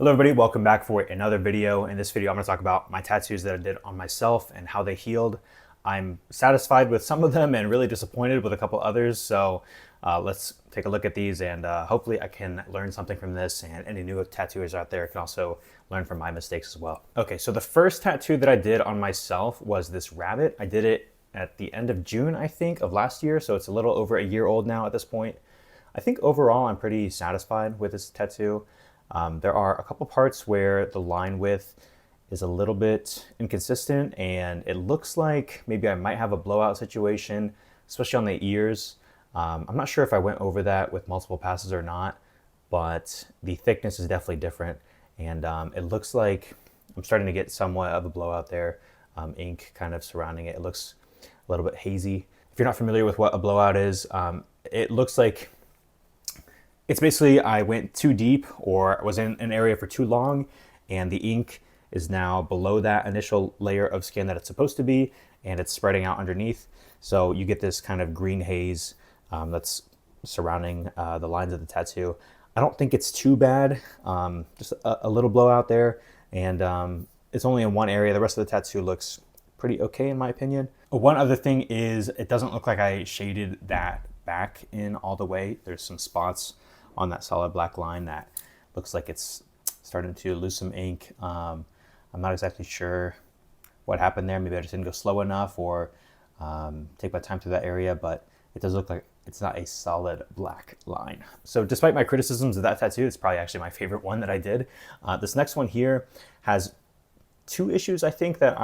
Hello everybody, welcome back for another video. In this video, I'm going to talk about my tattoos that I did on myself and how they healed. I'm satisfied with some of them and really disappointed with a couple others. So let's take a look at these and hopefully I can learn something from this, and any new tattooers out there can also learn from my mistakes as well. Okay, so the first tattoo that I did on myself was this rabbit. I did it at the end of June, I think, of last year. So it's a little over a year old now at this point. I think overall I'm pretty satisfied with this tattoo. There are a couple parts where the line width is a little bit inconsistent and it looks like maybe I might have a blowout situation, especially on the ears. I'm not sure if I went over that with multiple passes or not, but the thickness is definitely different. And it looks like I'm starting to get somewhat of a blowout there, ink kind of surrounding it. It looks a little bit hazy. If you're not familiar with what a blowout is, it looks like it's basically I went too deep or was in an area for too long, and the ink is now below that initial layer of skin that it's supposed to be, and it's spreading out underneath. So you get this kind of green haze that's surrounding the lines of the tattoo. I don't think it's too bad, just a little blowout there, and it's only in one area. The rest of the tattoo looks pretty okay in my opinion. One other thing is it doesn't look like I shaded that back in all the way. There's some spots on that solid black line that looks like it's starting to lose some ink. I'm not exactly sure what happened there. Maybe I just didn't go slow enough or take my time through that area, but it does look like it's not a solid black line. So despite my criticisms of that tattoo, it's probably actually my favorite one that I did. This next one here has two issues, I think, that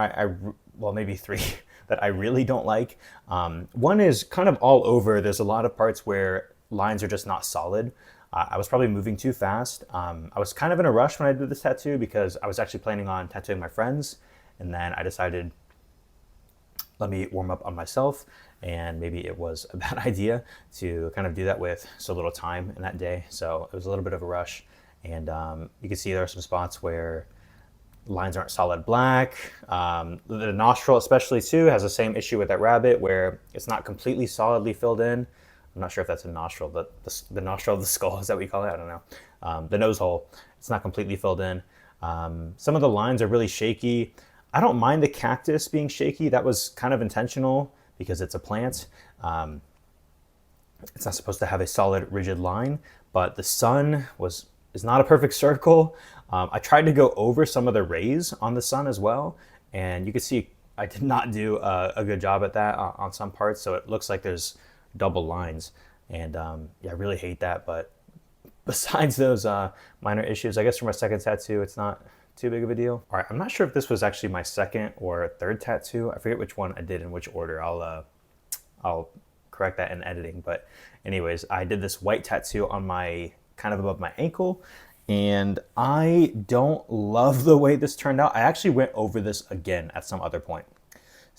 well, maybe three, that I really don't like. One is kind of all over. There's a lot of parts where lines are just not solid. I was probably moving too fast. I was kind of in a rush when I did this tattoo because I was actually planning on tattooing my friends, and then I decided, let me warm up on myself, and maybe it was a bad idea to kind of do that with so little time in that day. So it was a little bit of a rush, and you can see there are some spots where lines aren't solid black. The nostril especially too has the same issue with that rabbit where it's not completely solidly filled in. I'm not sure if that's a nostril, but the nostril of the skull, is that what we call it? I don't know. The nose hole, it's not completely filled in. Some of the lines are really shaky. I don't mind the cactus being shaky. That was kind of intentional because it's a plant. It's not supposed to have a solid, rigid line, but the sun is not a perfect circle. I tried to go over some of the rays on the sun as well, and you can see I did not do a good job at that on some parts, so it looks like there's double lines, and yeah, I really hate that. But besides those minor issues, I guess for my second tattoo, it's not too big of a deal. All right, I'm not sure if this was actually my second or third tattoo. I forget which one I did in which order. I'll correct that in editing. But anyways, I did this white tattoo on my kind of above my ankle, and I don't love the way this turned out. I actually went over this again at some other point.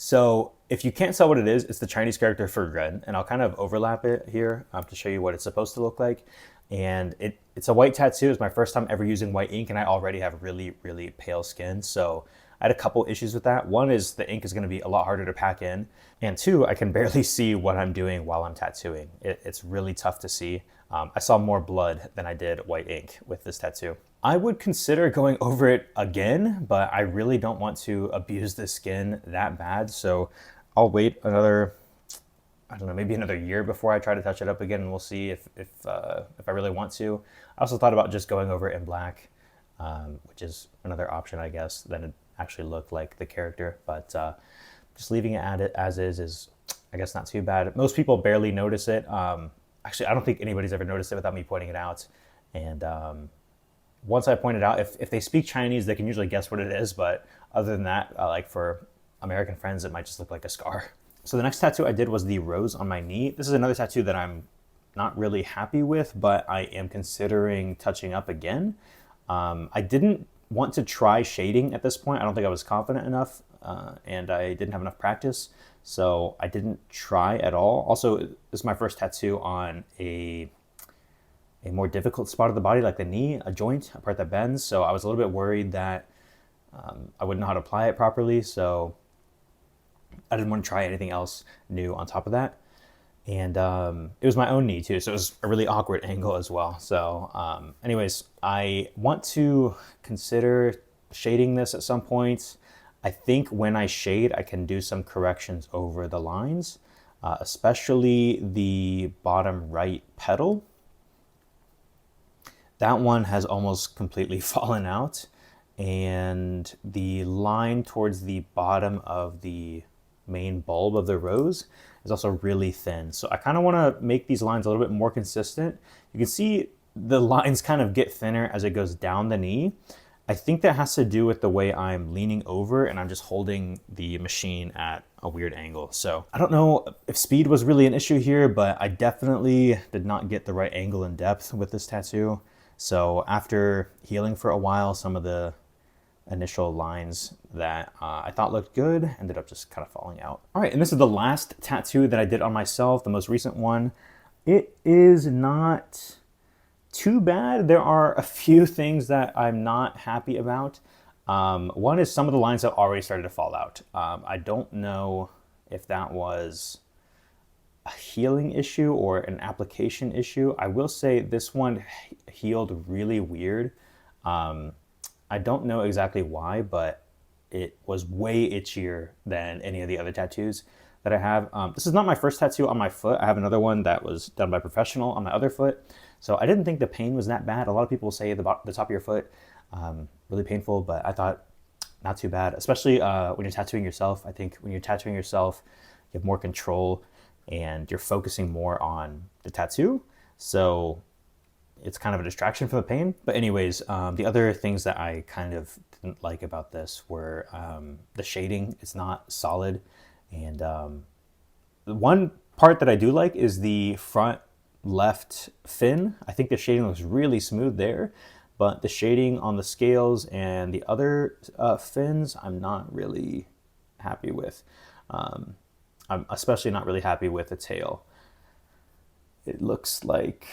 So if you can't tell what it is, it's the Chinese character for red, and I'll kind of overlap it here to show you what it's supposed to look like. And it's a white tattoo. It's my first time ever using white ink, and I already have really, really pale skin. So I had a couple issues with that. One is the ink is going to be a lot harder to pack in, and two, I can barely see what I'm doing while I'm tattooing. It's really tough to see. I saw more blood than I did white ink with this tattoo. I would consider going over it again, but I really don't want to abuse the skin that bad. So I'll wait another, I don't know, maybe another year before I try to touch it up again, and we'll see if I really want to. I also thought about just going over it in black, which is another option, I guess. Then it actually looked like the character, but just leaving it as is, I guess, not too bad. Most people barely notice it. Actually, I don't think anybody's ever noticed it without me pointing it out. And once I point it out, if they speak Chinese, they can usually guess what it is. But other than that, like for American friends, it might just look like a scar. So the next tattoo I did was the rose on my knee. This is another tattoo that I'm not really happy with, but I am considering touching up again. I didn't want to try shading at this point. I don't think I was confident enough, and I didn't have enough practice. So I didn't try at all. Also, this is my first tattoo on a more difficult spot of the body, like the knee, a joint, a part that bends. So I was a little bit worried that I wouldn't know how to apply it properly. So I didn't want to try anything else new on top of that. And it was my own knee too, so it was a really awkward angle as well. So anyways, I want to consider shading this at some point. I think when I shade, I can do some corrections over the lines, especially the bottom right pedal. That one has almost completely fallen out, and the line towards the bottom of the main bulb of the rose is also really thin. So I kind of want to make these lines a little bit more consistent. You can see the lines kind of get thinner as it goes down the knee. I think that has to do with the way I'm leaning over and I'm just holding the machine at a weird angle. So I don't know if speed was really an issue here, but I definitely did not get the right angle and depth with this tattoo. So after healing for a while, some of the initial lines that I thought looked good ended up just kind of falling out. All right, and this is the last tattoo that I did on myself, the most recent one. It is not too bad. There are a few things that I'm not happy about. One is some of the lines have already started to fall out. I don't know if that was a healing issue or an application issue. I will say this one healed really weird. I don't know exactly why, but it was way itchier than any of the other tattoos that I have. This is not my first tattoo on my foot. I have another one that was done by a professional on my other foot. So I didn't think the pain was that bad. A lot of people say the top of your foot, really painful, but I thought not too bad, especially when you're tattooing yourself. I think when you're tattooing yourself, you have more control and you're focusing more on the tattoo. So it's kind of a distraction from the pain. But anyways, the other things that I kind of didn't like about this were the shading. It's not solid. And the one part that I do like is the front left fin. I think the shading looks really smooth there, but the shading on the scales and the other fins, I'm not really happy with. I'm especially not really happy with the tail. It looks like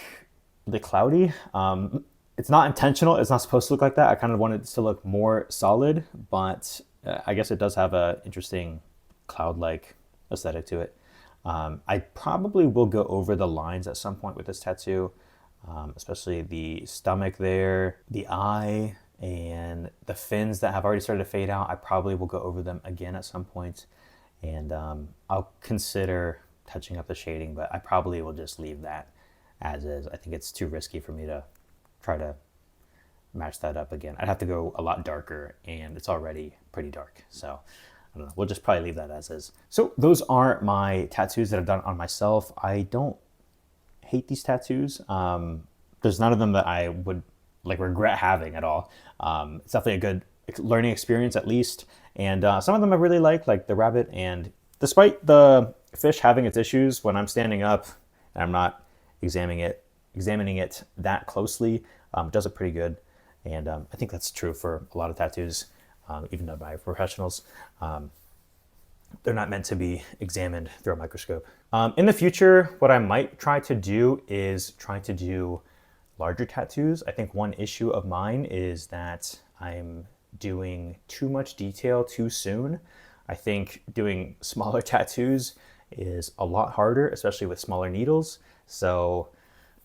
the cloudy. It's not intentional. It's not supposed to look like that. I kind of wanted it to look more solid, but I guess it does have an interesting cloud-like aesthetic to it. I probably will go over the lines at some point with this tattoo, especially the stomach there, the eye, and the fins that have already started to fade out. I probably will go over them again at some point, and I'll consider touching up the shading, but I probably will just leave that as is. I think it's too risky for me to try to match that up again. I'd have to go a lot darker, and it's already pretty dark. So I don't know. We'll just probably leave that as is. So those are my tattoos that I've done on myself. I don't hate these tattoos. There's none of them that I would like regret having at all. It's definitely a good learning experience at least. And some of them I really like the rabbit. And despite the fish having its issues, when I'm standing up and I'm not examining it that closely, it does it pretty good. And I think that's true for a lot of tattoos, even done by professionals. They're not meant to be examined through a microscope. In the future, what I might try to do is try to do larger tattoos. I think one issue of mine is that I'm doing too much detail too soon. I think doing smaller tattoos is a lot harder, especially with smaller needles. So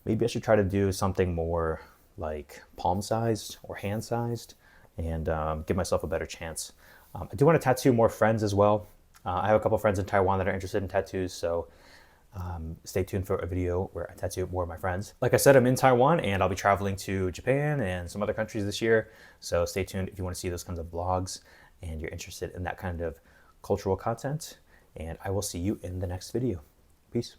maybe I should try to do something more like palm-sized or hand-sized and give myself a better chance. I do want to tattoo more friends as well. I have a couple friends in Taiwan that are interested in tattoos, so stay tuned for a video where I tattoo more of my friends. Like I said, I'm in Taiwan and I'll be traveling to Japan and some other countries this year, so stay tuned if you want to see those kinds of vlogs and you're interested in that kind of cultural content, and I will see you in the next video. Peace.